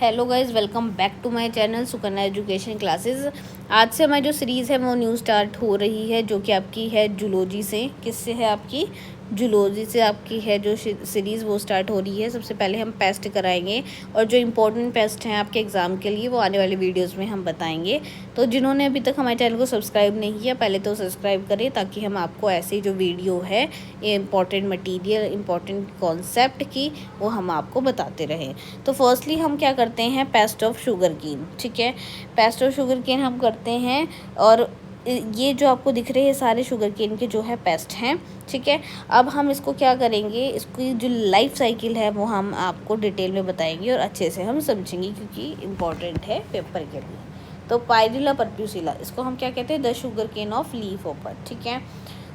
Hello guys, welcome back to my channel Sukanya education classes. आज से हमारी जो सीरीज़ है वो न्यू स्टार्ट हो रही है, जो कि आपकी है जूलॉजी से। किससे है? आपकी जूलॉजी से आपकी है जो सीरीज़ वो स्टार्ट हो रही है। सबसे पहले हम पेस्ट कराएंगे और जो इम्पोर्टेंट पेस्ट हैं आपके एग्ज़ाम के लिए वो आने वाले वीडियोज़ में हम बताएंगे। तो जिन्होंने अभी तक हमारे चैनल को सब्सक्राइब नहीं किया, पहले तो सब्सक्राइब करें ताकि हम आपको ऐसी जो वीडियो है ये इम्पॉर्टेंट मटीरियल, इम्पॉर्टेंट कॉन्सेप्ट की वो हम आपको बताते रहें। तो फर्स्टली हम क्या करते हैं, पेस्ट ऑफ शुगर केन। ठीक है, पेस्ट ऑफ शुगर केन हम करते हैं और ये जो आपको दिख रहे हैं सारे शुगर केन के जो है पेस्ट हैं। ठीक है, अब हम इसको क्या करेंगे, इसकी जो लाइफ साइकिल है वो हम आपको डिटेल में बताएंगे और अच्छे से हम समझेंगे क्योंकि इम्पॉर्टेंट है पेपर के लिए। तो पायरिला परप्यूसिला, इसको हम क्या कहते हैं, the sugar cane of leaf hopper. ठीक है,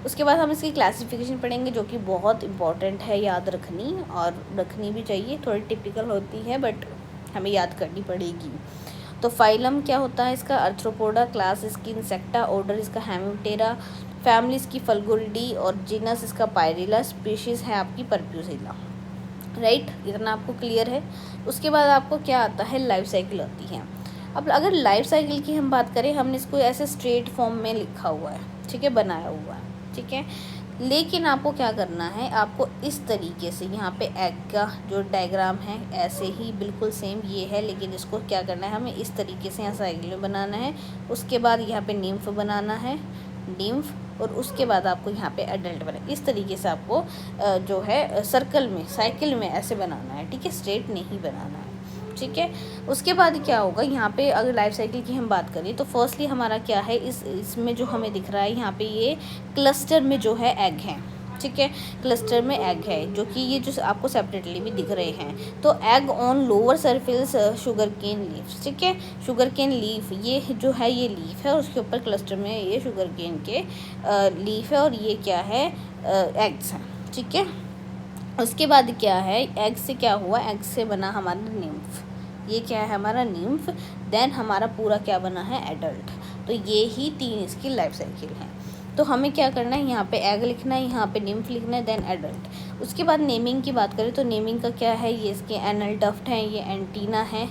उसके बाद हम इसकी क्लासिफिकेशन पढ़ेंगे जो कि बहुत इंपॉर्टेंट है, याद रखनी और रखनी भी चाहिए। थोड़ी टिपिकल होती है बट हमें याद करनी पड़ेगी। तो फाइलम क्या होता है इसका, अर्थ्रोपोडा। क्लास इसकी इंसेक्टा। ऑर्डर इसका हेमिप्टेरा। फैमिली इसकी फल्गुरिडी और जीनस इसका पायरिला। स्पीशीज़ है आपकी परप्यूसिला। राइट, इतना आपको क्लियर है। उसके बाद आपको क्या आता है, लाइफ साइकिल आती है। अब अगर लाइफ साइकिल की हम बात करें, हमने इसको ऐसे स्ट्रेट फॉर्म में लिखा हुआ है, ठीक है, बनाया हुआ है। ठीक है, लेकिन आपको क्या करना है, आपको इस तरीके से यहाँ पे एग का जो डायग्राम है ऐसे ही बिल्कुल सेम ये है, लेकिन इसको क्या करना है, हमें इस तरीके से यहाँ साइकिल में बनाना है। उसके बाद यहाँ पे निम्फ बनाना है, निम्फ, और उसके बाद आपको यहाँ पे एडल्ट बना। इस तरीके से आपको जो है सर्कल में, साइकिल में ऐसे बनाना है। ठीक है, स्ट्रेट नहीं बनाना है। ठीक है, उसके बाद क्या होगा, यहाँ पे अगर लाइफ साइकिल की हम बात करें तो फर्स्टली हमारा क्या है, इसमें जो हमें दिख रहा है यहाँ पे ये क्लस्टर में जो है एग है। ठीक है, क्लस्टर में एग है जो कि ये जो आपको सेपरेटली भी दिख रहे हैं। तो egg on lower surface sugar cane leaves. ठीक है, शुगर केन लीफ ये जो है ये लीफ है, उसके ऊपर क्लस्टर में ये शुगर केन के लीफ है और ये क्या है, एग्स हैं। ठीक है, उसके बाद क्या है, एग से क्या हुआ, एग से बना हमारा निम्फ। ये क्या है हमारा निम्फ। देन हमारा पूरा क्या बना है, एडल्ट। तो ये ही तीन इसकी लाइफ साइकिल है। तो हमें क्या करना है, यहाँ पे एग लिखना है, यहाँ पे निम्फ लिखना है, देन एडल्ट। उसके बाद नेमिंग की बात करें तो नेमिंग का क्या है, ये इसके एनल डफ्ट हैं, ये एंटीना है।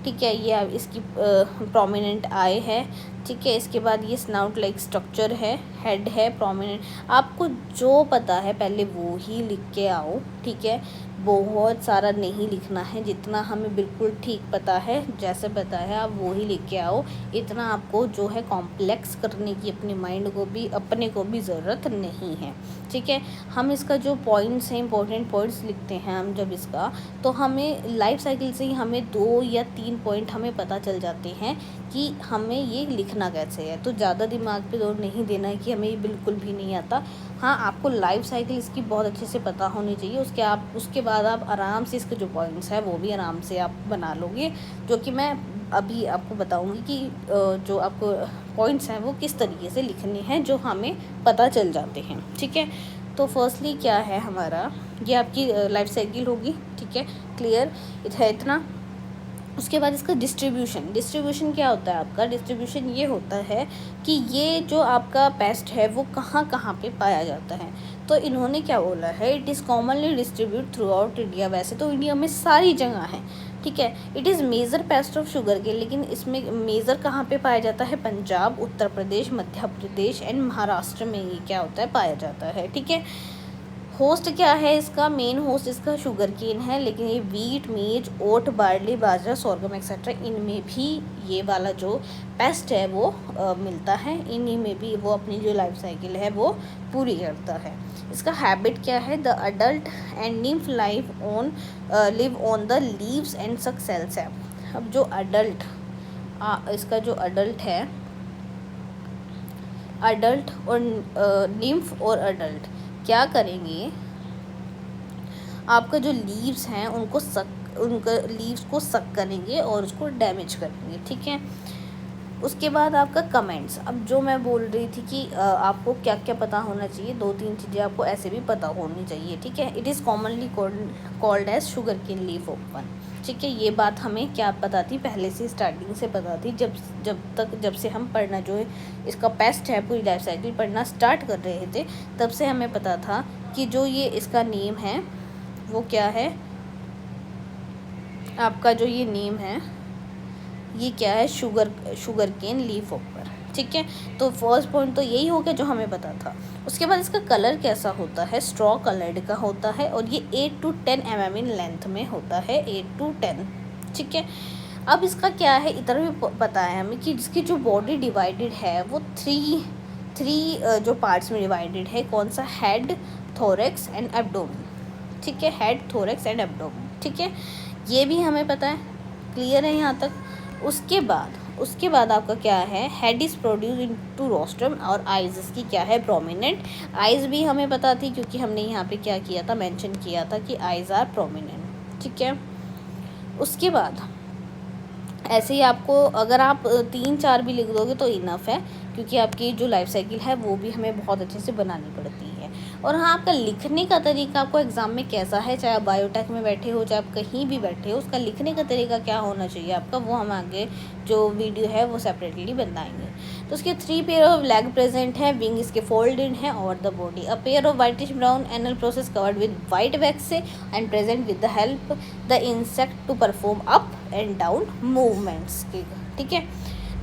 ठीक है, ये इसकी प्रोमिनेंट आई है। ठीक है, इसके बाद ये स्नाउट लाइक स्ट्रक्चर है, हेड है, प्रोमिनेंट। आपको जो पता है पहले वो ही लिख के आओ। ठीक है, बहुत सारा नहीं लिखना है, जितना हमें बिल्कुल ठीक पता है, जैसे पता है आप वो ही लिख के आओ। इतना आपको जो है कॉम्प्लेक्स करने की अपने माइंड को भी, अपने को भी ज़रूरत नहीं है। ठीक है, हम इसका जो पॉइंट्स हैं, इंपॉर्टेंट पॉइंट्स लिखते हैं हम जब इसका, तो हमें लाइफ साइकिल से ही हमें 2 या 3 पॉइंट हमें पता चल जाते हैं कि हमें ये लिखना कैसे है। तो ज़्यादा दिमाग पे जोर नहीं देना है कि हमें ये बिल्कुल भी नहीं आता। हाँ, आपको लाइफ साइकिल इसकी बहुत अच्छे से पता होनी चाहिए। उसके बाद आप आराम से इसके जो पॉइंट्स हैं वो भी आराम से आप बना लोगे, जो कि मैं अभी आपको बताऊंगी कि जो आपको पॉइंट्स हैं वो किस तरीके से लिखने हैं, जो हमें पता चल जाते हैं। ठीक है, तो फर्स्टली क्या है हमारा, ये आपकी लाइफ साइकिल होगी। ठीक है, क्लियर है इतना। उसके बाद इसका डिस्ट्रीब्यूशन क्या होता है आपका, डिस्ट्रीब्यूशन ये होता है कि ये जो आपका पेस्ट है वो कहाँ कहाँ पे पाया जाता है। तो इन्होंने क्या बोला है, it is commonly distribute throughout India. वैसे तो इंडिया में सारी जगह है। ठीक है, it is major pest of sugar cane, लेकिन इसमें मेजर कहाँ पे पाया जाता है, पंजाब, उत्तर प्रदेश, मध्य प्रदेश एंड महाराष्ट्र में ये क्या होता है, पाया जाता है। ठीक है, होस्ट क्या है इसका, मेन होस्ट इसका शुगर केन है, लेकिन ये वीट, मेज, ओट, बार्ली, बाजरा, सोरगम एक्सेट्रा, इनमें भी ये वाला जो पेस्ट है वो मिलता है। इन्हीं में भी वो अपनी जो लाइफ साइकिल है वो पूरी करता है। इसका हैबिट क्या है, the adult and nymph live on the leaves and suck cell sap. अब जो अडल्ट, इसका जो अडल्ट है, अडल्ट और निम्फ और अडल्ट क्या करेंगे, आपका जो लीव्स हैं उनका लीव्स को सक करेंगे और उसको डैमेज करेंगे। ठीक है, उसके बाद आपका कमेंट्स। अब जो मैं बोल रही थी कि आपको क्या क्या पता होना चाहिए, 2-3 चीज़ें आपको ऐसे भी पता होनी चाहिए। ठीक है, it is commonly called as sugar cane leaf open. ठीक है, ये बात हमें क्या पता थी, पहले से स्टार्टिंग से पता थी। जब से हम पढ़ना जो है इसका पेस्ट है, पूरी लाइफ साइकिल पढ़ना स्टार्ट कर रहे थे, तब से हमें पता था कि जो ये इसका नेम है वो क्या है, आपका जो ये नेम है ये क्या है, शुगर केन लीफ हॉपर, ठीक है। तो फर्स्ट पॉइंट तो यही हो गया जो हमें पता था। उसके बाद इसका कलर कैसा होता है, स्ट्रॉ कलर्ड का होता है और ये 8 to 10 mm इन लेंथ में होता है, 8 to 10, ठीक है। अब इसका क्या है, इतना भी पता है हमें कि इसकी जो बॉडी डिवाइडेड है वो थ्री जो पार्ट्स में डिवाइडेड है। कौन सा, हेड, थोरैक्स एंड एब्डोमेन, ठीक है, हेड, थोरैक्स एंड एब्डोमेन, ठीक है। ये भी हमें पता है, क्लियर है यहाँ तक। उसके बाद आपका क्या है, head is produce into rostrum और आइज़ इसकी क्या है, प्रोमिनेंट। आइज़ भी हमें पता थी क्योंकि हमने यहाँ पे क्या किया था, मेंशन किया था कि आइज़ आर प्रोमिनेंट, ठीक है। उसके बाद ऐसे ही आपको अगर आप 3-4 भी लिख दोगे तो इनफ है, क्योंकि आपकी जो लाइफ साइकिल है वो भी हमें बहुत अच्छे से बनानी पड़ती है। और हाँ, आपका लिखने का तरीका आपको एग्ज़ाम में कैसा है, चाहे आप बायोटेक में बैठे हो चाहे आप कहीं भी बैठे हो, उसका लिखने का तरीका क्या होना चाहिए आपका, वो हम आगे जो वीडियो है वो सेपरेटली बताएंगे। तो उसके 3 पेयर ऑफ लेग प्रेजेंट है, विंग इसके फोल्डेड है over the body. A pair of whitish brown anal process covered with white wax and present with the help the insect to perform up and down movements की, ठीक है।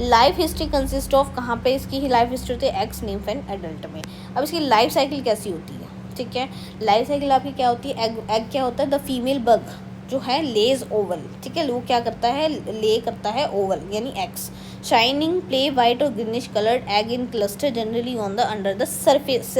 Life history consist of, कहाँ पे इसकी ही life history होती है, x, nymph and adult में। अब इसकी लाइफ साइकिल कैसी होती है, ठीक है। लाइफ साइकिल आपकी क्या होती है, एग क्या होता है, द फीमेल बग जो है लेज ओवल, ठीक है, वो क्या करता है, ले करता है ओवल यानी एक्स। शाइनिंग प्ले वाइट और greenish coloured egg in cluster generally on the under surface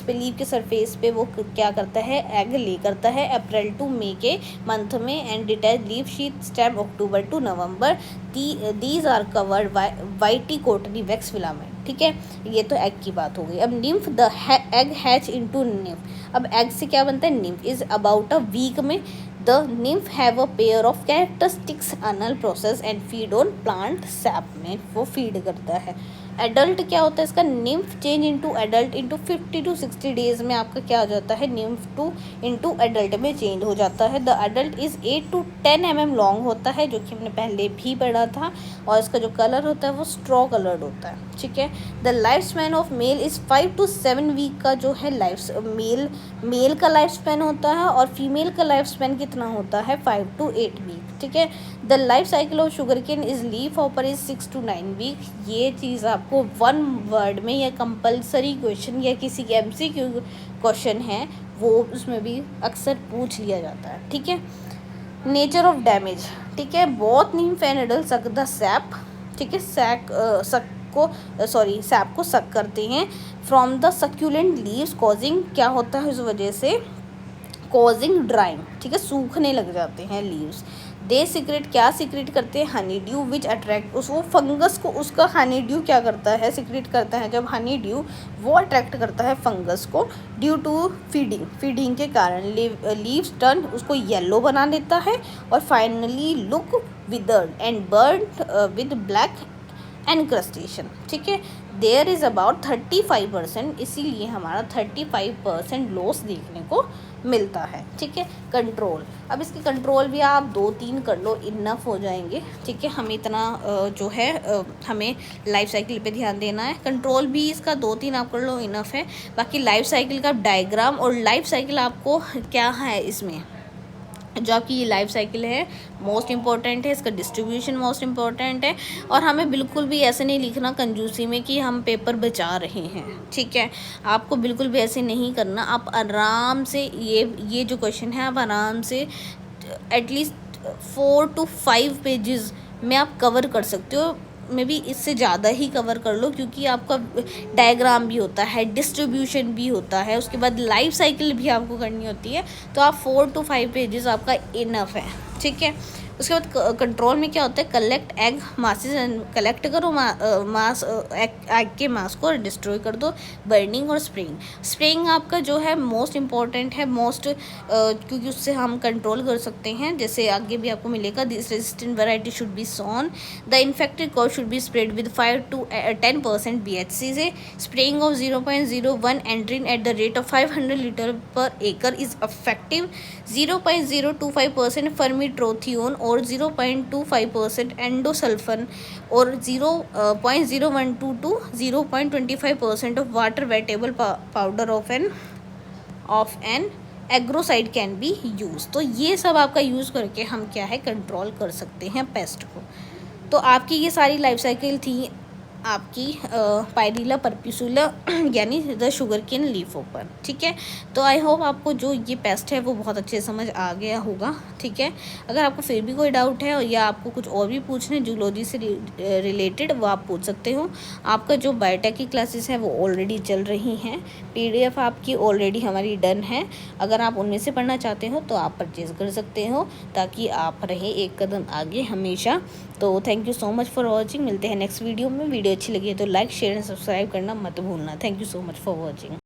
पे, लीव के सरफेस पे वो क्या करता है, एग ले करता है अप्रैल टू मई के मंथ में। And detach leaf sheath stem October to November. These are covered whitey cottony wax filament, ठीक है। ये तो एग की बात हो गई। अब nymph, the egg hatch into nymph. अब एग से क्या बनता है, nymph is about a week में। The nymph have a pair of characteristics anal process and feed on plant sap में, वो फीड करता है। एडल्ट क्या होता है इसका, nymph change into adult into 50 to 60 days में आपका क्या हो जाता है, निम्फ टू इनटू एडल्ट में चेंज हो जाता है। The adult is 8 to 10 mm long होता है, जो कि हमने पहले भी पढ़ा था। और इसका जो कलर होता है वो स्ट्रॉ कलर्ड होता है, ठीक है। The life span of male is 5 to 7 week का जो है मेल का लाइफ स्पैन होता है, और फीमेल का लाइफ स्पैन कितना होता है, 5 to 8 वीक, ठीक है। The life cycle of sugar cane is leaf hopper is 6 to 9 week. ये चीज़ आपको 1 वर्ड में या कंपलसरी क्वेश्चन या किसी के MCQ क्वेश्चन है वो उसमें भी अक्सर पूछ लिया जाता है, ठीक है। नेचर ऑफ डैमेज, ठीक है, both nymph and adult suck the SAP, ठीक है, सैप को सक करते हैं from the succulent leaves causing, क्या होता है उस वजह से, कॉजिंग ड्राइंग, ठीक है, सूखने लग जाते हैं लीव्स। दे सीक्रेट, क्या सीक्रेट करते हैं, हनी ड्यू विच अट्रैक्ट, वो फंगस को, उसका हनी ड्यू क्या करता है, सीक्रेट करता है। जब हनी ड्यू वो अट्रैक्ट करता है फंगस को ड्यू टू फीडिंग के कारण लीव्स टर्न उसको येलो बना देता है और finally look withered and burn with black encrustation, ठीक है। देयर इज़ अबाउट 35%, इसीलिए हमारा 35% लॉस देखने को मिलता है, ठीक है। कंट्रोल, अब इसकी कंट्रोल भी आप 2-3 कर लो, इनफ हो जाएंगे, ठीक है। हमें इतना जो है हमें लाइफ साइकिल पे ध्यान देना है। कंट्रोल भी इसका 2-3 आप कर लो, इनफ है। बाकी लाइफ साइकिल का डायग्राम और लाइफ साइकिल आपको क्या है, इसमें जो आपकी ये लाइफ साइकिल है मोस्ट इम्पॉर्टेंट है, इसका डिस्ट्रीब्यूशन मोस्ट इम्पॉर्टेंट है। और हमें बिल्कुल भी ऐसे नहीं लिखना कंजूसी में कि हम पेपर बचा रहे हैं, ठीक है। आपको बिल्कुल भी ऐसे नहीं करना, आप आराम से ये जो क्वेश्चन है आप आराम से एटलीस्ट 4 to 5 पेजेस में आप कवर कर सकते हो, मे बी इससे ज़्यादा ही कवर कर लो, क्योंकि आपका डायग्राम भी होता है, डिस्ट्रीब्यूशन भी होता है, उसके बाद लाइफ साइकिल भी आपको करनी होती है। तो आप 4 to 5 पेजेस आपका इनफ है, ठीक है। उसके बाद कंट्रोल में क्या होता है, collect egg masses and collect करो मास एग के मास को डिस्ट्रॉय कर दो। बर्निंग और स्प्रेइंग आपका जो है मोस्ट इम्पॉर्टेंट है, क्योंकि उससे हम कंट्रोल कर सकते हैं, जैसे आगे भी आपको मिलेगा। This resistant variety should be sown, the infected crop should be spread with 5 to 10% BHC से। Spraying of 0.01 endrin at the rate of 500 litre per एकड़ इज इफेक्टिव। 0.025% फर्मीट्रोथियोन और 0.25% एंडोसल्फन और 0.012 to 0.25% of water wettable powder of an agrocide can be use. तो ये सब आपका use करके हम क्या है कंट्रोल कर सकते हैं पेस्ट को। तो आपकी ये सारी लाइफ साइकिल थी आपकी पायरिला परप्यूसुला यानी द शुगर केन लीफों पर, ठीक है। तो आई होप आपको जो ये पेस्ट है वो बहुत अच्छे समझ आ गया होगा, ठीक है। अगर आपको फिर भी कोई डाउट है या आपको कुछ और भी पूछना है जूलॉजी से रिलेटेड, वो आप पूछ सकते हो। आपका जो बायोटेक की क्लासेस है वो ऑलरेडी चल रही हैं, PDF आपकी ऑलरेडी हमारी डन है। अगर आप उनमें से पढ़ना चाहते हो तो आप परचेज़ कर सकते हो, ताकि आप रहें एक कदम आगे हमेशा। तो thank you so much for watching. मिलते हैं नेक्स्ट वीडियो में। वीडियो अच्छी लगी है तो लाइक शेयर एंड सब्सक्राइब करना मत भूलना। Thank you so much for watching.